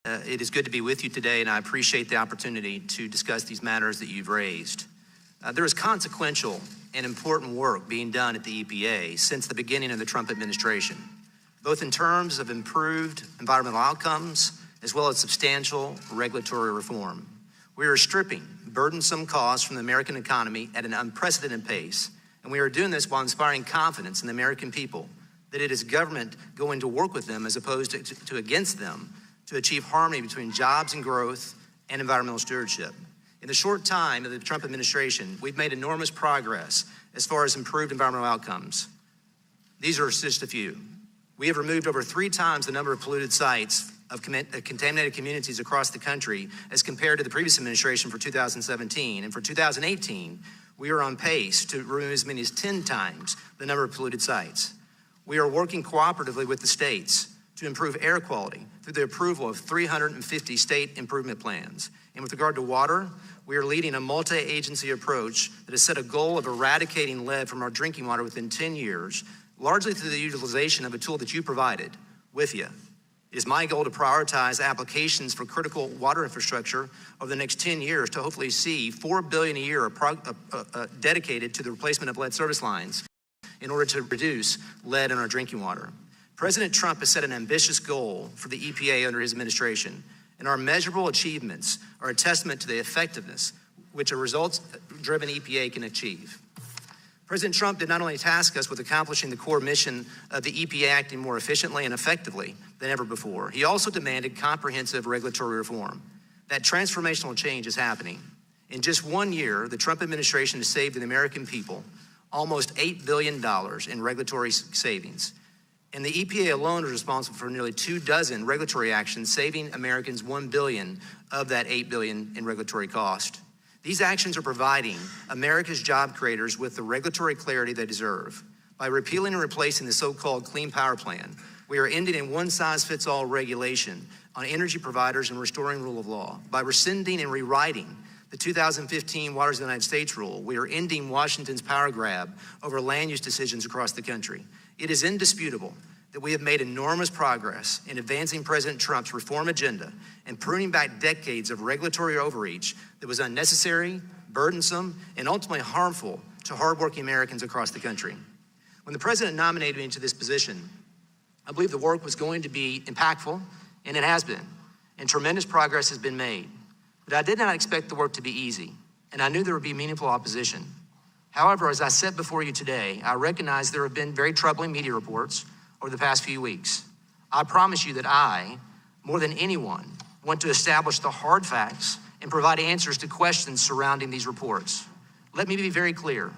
It is good to be with you today, and I appreciate the opportunity to discuss these matters that you've raised. There is consequential and important work being done at the EPA since the beginning of the Trump administration, both in terms of improved environmental outcomes as well as substantial regulatory reform. We are stripping burdensome costs from the American economy at an unprecedented pace, and we are doing this while inspiring confidence in the American people that it is government going to work with them as opposed to against them to achieve harmony between jobs and growth and environmental stewardship. In the short time of the Trump administration, we've made enormous progress as far as improved environmental outcomes. These are just a few. We have removed over 3 times the number of polluted sites of contaminated communities across the country as compared to the previous administration for 2017. And for 2018, we are on pace to remove as many as 10 times the number of polluted sites. We are working cooperatively with the states to improve air quality through the approval of 350 state improvement plans. And with regard to water, we are leading a multi-agency approach that has set a goal of eradicating lead from our drinking water within 10 years, largely through the utilization of a tool that you provided, WIFIA. It is my goal to prioritize applications for critical water infrastructure over the next 10 years to hopefully see $4 billion a year dedicated to the replacement of lead service lines in order to reduce lead in our drinking water. President Trump has set an ambitious goal for the EPA under his administration, and our measurable achievements are a testament to the effectiveness which a results-driven EPA can achieve. President Trump did not only task us with accomplishing the core mission of the EPA acting more efficiently and effectively than ever before, he also demanded comprehensive regulatory reform. That transformational change is happening. In just 1 year, the Trump administration has saved the American people almost $8 billion in regulatory savings. And the EPA alone is responsible for nearly 24 regulatory actions, saving Americans $1 billion of that $8 billion in regulatory cost. These actions are providing America's job creators with the regulatory clarity they deserve. By repealing and replacing the so-called Clean Power Plan, we are ending a one-size-fits-all regulation on energy providers and restoring rule of law. By rescinding and rewriting the 2015 Waters of the United States rule, we are ending Washington's power grab over land use decisions across the country. It is indisputable that we have made enormous progress in advancing President Trump's reform agenda and pruning back decades of regulatory overreach that was unnecessary, burdensome, and ultimately harmful to hardworking Americans across the country. When the president nominated me to this position, I believe the work was going to be impactful, and it has been, and tremendous progress has been made. But I did not expect the work to be easy, and I knew there would be meaningful opposition. However, as I said before you today, I recognize there have been very troubling media reports over the past few weeks. I promise you that I, more than anyone, want to establish the hard facts and provide answers to questions surrounding these reports. Let me be very clear.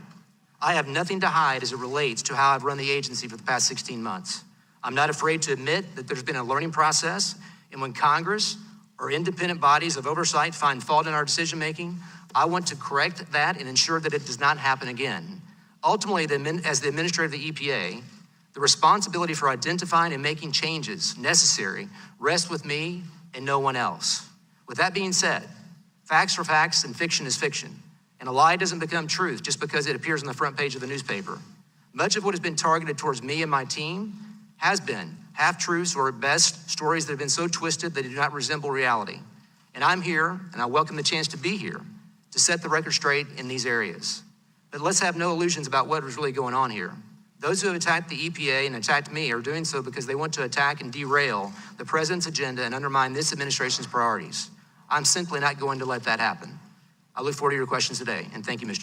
I have nothing to hide as it relates to how I've run the agency for the past 16 months. I'm not afraid to admit that there's been a learning process, and when Congress or independent bodies of oversight find fault in our decision-making, I want to correct that and ensure that it does not happen again. Ultimately, as the administrator of the EPA, the responsibility for identifying and making changes necessary rests with me and no one else. With that being said, facts are facts and fiction is fiction, and a lie doesn't become truth just because it appears on the front page of the newspaper. Much of what has been targeted towards me and my team has been half-truths or at best stories that have been so twisted that they do not resemble reality. And I'm here, and I welcome the chance to be here to set the record straight in these areas. But let's have no illusions about what was really going on here. Those who have attacked the EPA and attacked me are doing so because they want to attack and derail the president's agenda and undermine this administration's priorities. I'm simply not going to let that happen. I look forward to your questions today, and thank you, Mr.